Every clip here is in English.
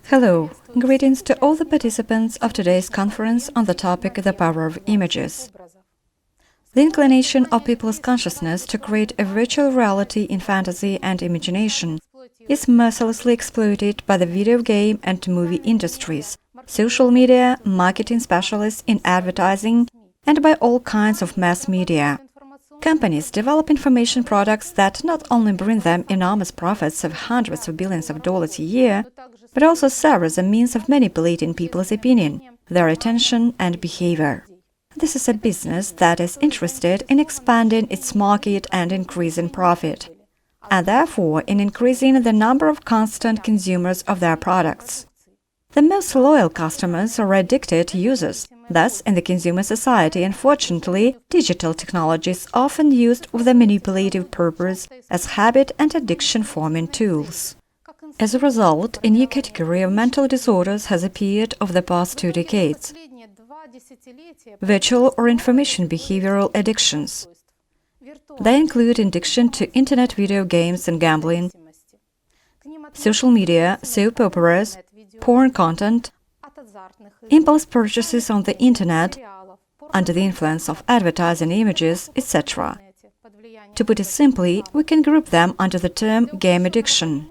Hello, greetings to all the participants of today's conference on the topic The Power of Images. The inclination of people's consciousness to create a virtual reality in fantasy and imagination is mercilessly exploited by the video game and movie industries, social media, marketing specialists in advertising, and by all kinds of mass media. Companies develop information products that not only bring them enormous profits of hundreds of billions of dollars a year, but also serve as a means of manipulating people's opinion, their attention and behavior. This is a business that is interested in expanding its market and increasing profit, and therefore in increasing the number of constant consumers of their products. The most loyal customers are addicted users. Thus, in the consumer society, unfortunately, digital technology is often used with a manipulative purpose as habit and addiction-forming tools. As a result, a new category of mental disorders has appeared over the past 2 decades: virtual or information behavioral addictions. They include addiction to internet video games and gambling, social media, soap operas, porn content, impulse purchases on the internet, under the influence of advertising images, etc. To put it simply, we can group them under the term game addiction.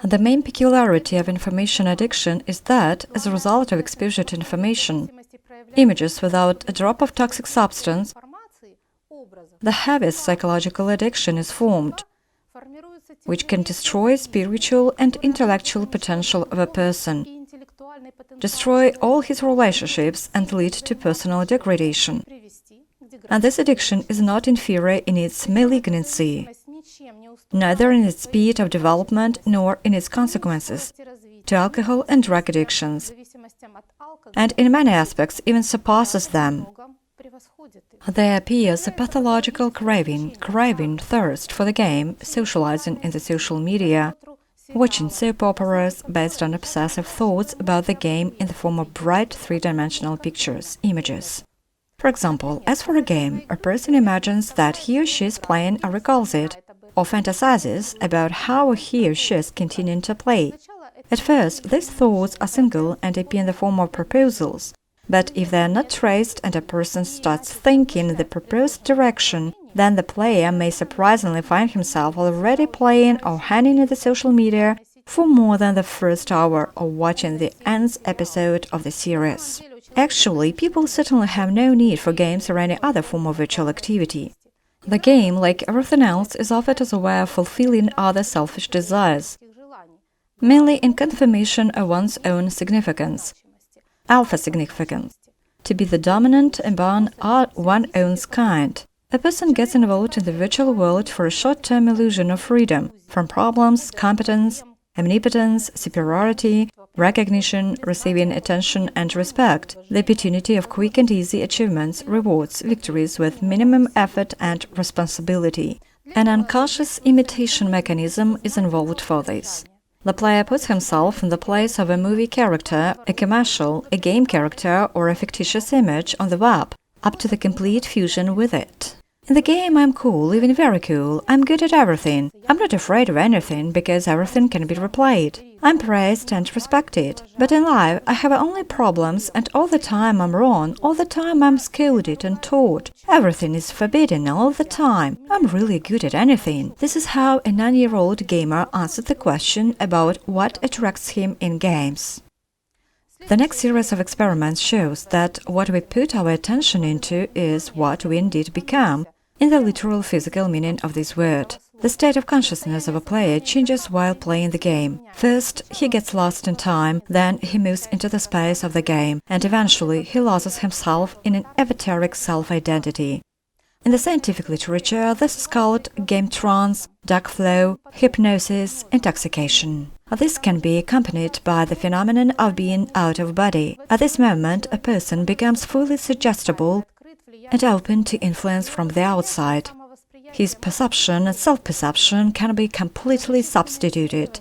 The main peculiarity of information addiction is that, as a result of exposure to information, images without a drop of toxic substance, the heaviest psychological addiction is formed, which can destroy spiritual and intellectual potential of a person, destroy all his relationships and lead to personal degradation. And this addiction is not inferior in its malignancy, neither in its speed of development nor in its consequences, to alcohol and drug addictions, and in many aspects even surpasses them. There appears a pathological craving, thirst for the game, socializing in the social media, watching soap operas based on obsessive thoughts about the game in the form of bright three-dimensional pictures, images. For example, as for a game, a person imagines that he or she is playing or recalls it, or fantasizes about how he or she is continuing to play. At first, these thoughts are single and appear in the form of proposals, but if they are not traced and a person starts thinking in the proposed direction, then the player may surprisingly find himself already playing or hanging in the social media for more than the first hour of watching the nth episode of the series. Actually, people certainly have no need for games or any other form of virtual activity. The game, like everything else, is offered as a way of fulfilling other selfish desires, mainly in confirmation of one's own significance, alpha significance, to be the dominant among one's own kind. A person gets involved in the virtual world for a short-term illusion of freedom from problems, competence, omnipotence, superiority, recognition, receiving attention and respect, the opportunity of quick and easy achievements, rewards, victories with minimum effort and responsibility. An unconscious imitation mechanism is involved for this. The player puts himself in the place of a movie character, a commercial, a game character, or a fictitious image on the web, up to the complete fusion with it. In the game, I'm cool, even very cool. I'm good at everything. I'm not afraid of anything, because everything can be replayed. I'm praised and respected. But in life, I have only problems, and all the time I'm wrong, all the time I'm scolded and taught. Everything is forbidden all the time. I'm really good at anything. This is how a 9-year-old gamer answered the question about what attracts him in games. The next series of experiments shows that what we put our attention into is what we indeed become, in the literal physical meaning of this word. The state of consciousness of a player changes while playing the game. First, he gets lost in time, then he moves into the space of the game, and eventually he loses himself in an esoteric self-identity. In the scientific literature, this is called game trance, dark flow, hypnosis, intoxication. This can be accompanied by the phenomenon of being out of body. At this moment, a person becomes fully suggestible and open to influence from the outside. His perception and self-perception can be completely substituted.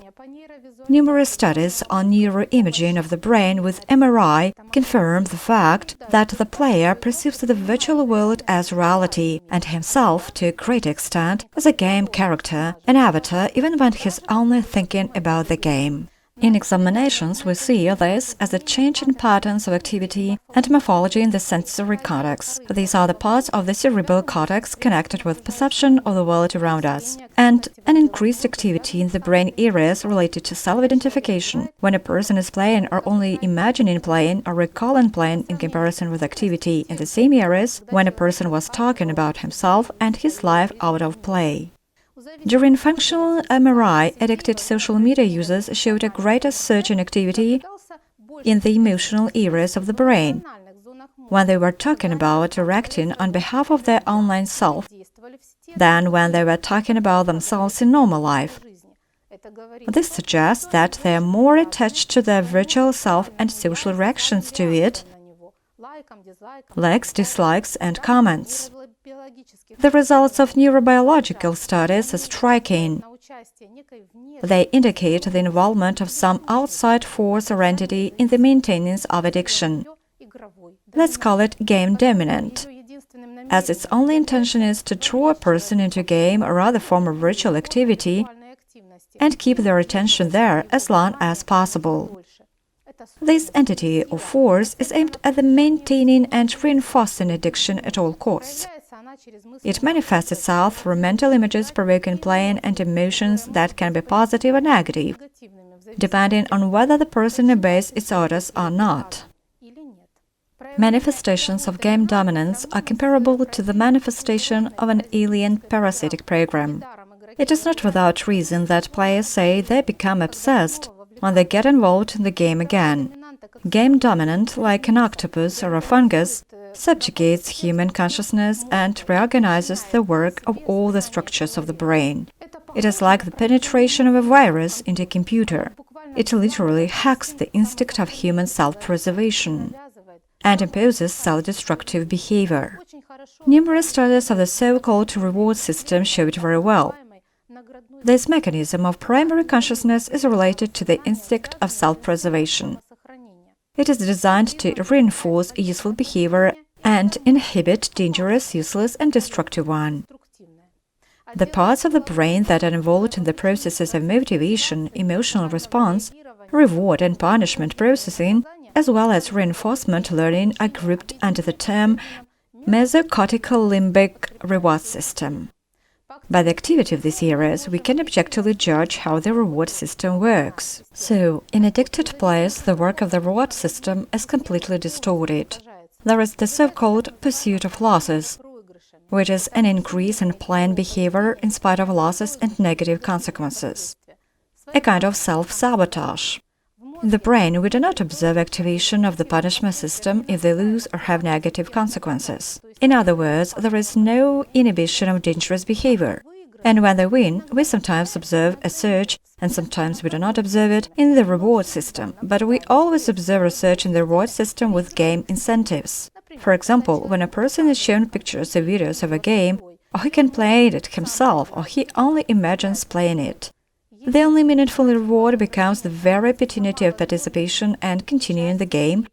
Numerous studies on neuroimaging of the brain with MRI confirm the fact that the player perceives the virtual world as reality and himself, to a great extent, as a game character, an avatar, even when he's only thinking about the game. In examinations, we see this as a change in patterns of activity and morphology in the sensory cortex. These are the parts of the cerebral cortex connected with perception of the world around us, and an increased activity in the brain areas related to self-identification, when a person is playing or only imagining playing or recalling playing in comparison with activity in the same areas when a person was talking about himself and his life out of play. During functional MRI, addicted social media users showed a greater surge in activity in the emotional areas of the brain, when they were talking about or acting on behalf of their online self, than when they were talking about themselves in normal life. This suggests that they are more attached to their virtual self and social reactions to it, likes, dislikes, and comments. The results of neurobiological studies are striking. They indicate the involvement of some outside force or entity in the maintenance of addiction. Let's call it game dominant, as its only intention is to draw a person into a game or other form of virtual activity and keep their attention there as long as possible. This entity or force is aimed at the maintaining and reinforcing addiction at all costs. It manifests itself through mental images provoking playing and emotions that can be positive or negative, depending on whether the person obeys its orders or not. Manifestations of game dominance are comparable to the manifestation of an alien parasitic program. It is not without reason that players say they become obsessed when they get involved in the game again. Game dominant, like an octopus or a fungus, subjugates human consciousness and reorganizes the work of all the structures of the brain. It is like the penetration of a virus into a computer. It literally hacks the instinct of human self-preservation and imposes self-destructive behavior. Numerous studies of the so-called reward system show it very well. This mechanism of primary consciousness is related to the instinct of self-preservation. It is designed to reinforce useful behavior and inhibit dangerous, useless, and destructive one. The parts of the brain that are involved in the processes of motivation, emotional response, reward and punishment processing, as well as reinforcement learning, are grouped under the term mesocortical limbic reward system. By the activity of these areas, we can objectively judge how the reward system works. So, in addicted players, the work of the reward system is completely distorted. There is the so-called pursuit of losses, which is an increase in playing behavior in spite of losses and negative consequences, a kind of self-sabotage. In the brain, we do not observe activation of the punishment system if they lose or have negative consequences. In other words, there is no inhibition of dangerous behavior. And when they win, we sometimes observe a surge, and sometimes we do not observe it in the reward system, but we always observe a surge in the reward system with game incentives. For example, when a person is shown pictures or videos of a game, or he can play it himself, or he only imagines playing it, the only meaningful reward becomes the very opportunity of participation and continuing the game,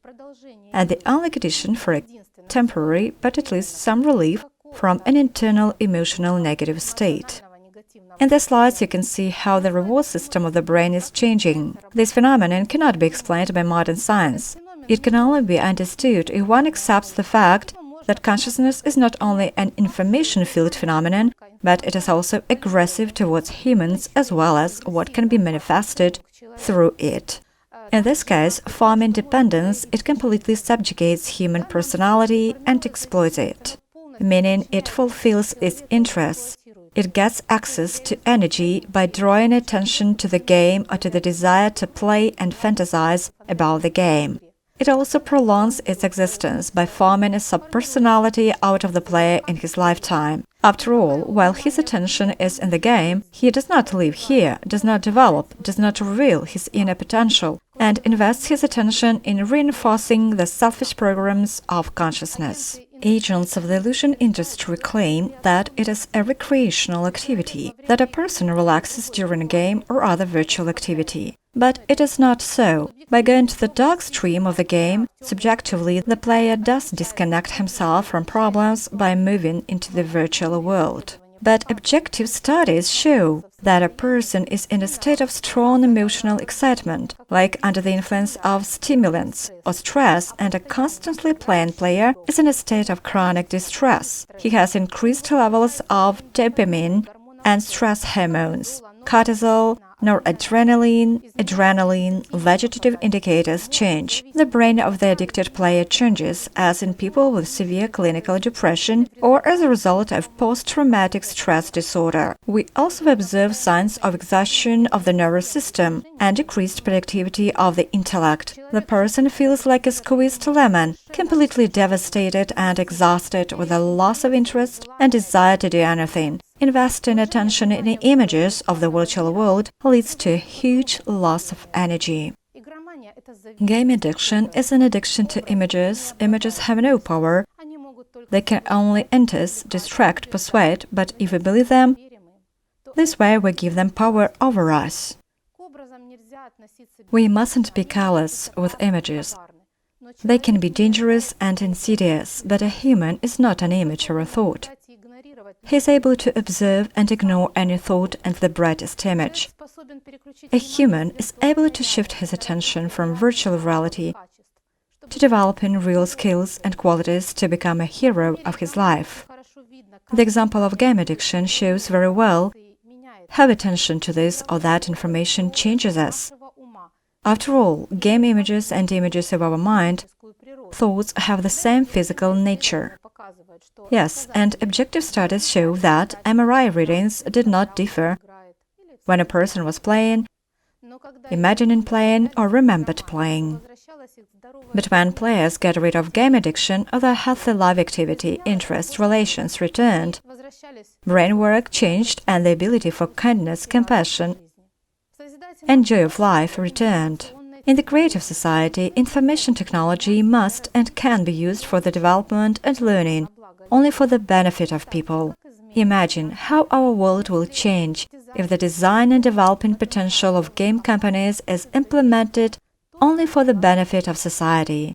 and the only condition for a temporary, but at least some relief from an internal emotional negative state. In the slides, you can see how the reward system of the brain is changing. This phenomenon cannot be explained by modern science. It can only be understood if one accepts the fact that consciousness is not only an information-filled phenomenon, but it is also aggressive towards humans as well as what can be manifested through it. In this case, forming dependence, it completely subjugates human personality and exploits it, meaning it fulfills its interests. It gets access to energy by drawing attention to the game or to the desire to play and fantasize about the game. It also prolongs its existence by forming a subpersonality out of the player in his lifetime. After all, while his attention is in the game, he does not live here, does not develop, does not reveal his inner potential, and invests his attention in reinforcing the selfish programs of consciousness. Agents of the illusion industry claim that it is a recreational activity, that a person relaxes during a game or other virtual activity. But it is not so. By going to the dark stream of the game, subjectively the player does disconnect himself from problems by moving into the virtual world. But objective studies show that a person is in a state of strong emotional excitement, like under the influence of stimulants or stress, and a constantly playing player is in a state of chronic distress. He has increased levels of dopamine and stress hormones, cortisol, noradrenaline, adrenaline, vegetative indicators change. The brain of the addicted player changes, as in people with severe clinical depression or as a result of post-traumatic stress disorder. We also observe signs of exhaustion of the nervous system and decreased productivity of the intellect. The person feels like a squeezed lemon, completely devastated and exhausted with a loss of interest and desire to do anything. Investing attention in images of the virtual world leads to a huge loss of energy. Game addiction is an addiction to images. Images have no power. They can only entice, distract, persuade, but if we believe them, this way we give them power over us. We mustn't be callous with images. They can be dangerous and insidious, but a human is not an image or a thought. He is able to observe and ignore any thought and the brightest image. A human is able to shift his attention from virtual reality to developing real skills and qualities to become a hero of his life. The example of game addiction shows very well how attention to this or that information changes us. After all, game images and images of our mind, thoughts have the same physical nature. Yes, and objective studies show that MRI readings did not differ when a person was playing, imagining playing, or remembered playing. But when players get rid of game addiction, their healthy life activity, interest, relations returned. Brain work changed and the ability for kindness, compassion, and joy of life returned. In the creative society, information technology must and can be used for the development and learning, only for the benefit of people. Imagine how our world will change if the design and developing potential of game companies is implemented only for the benefit of society.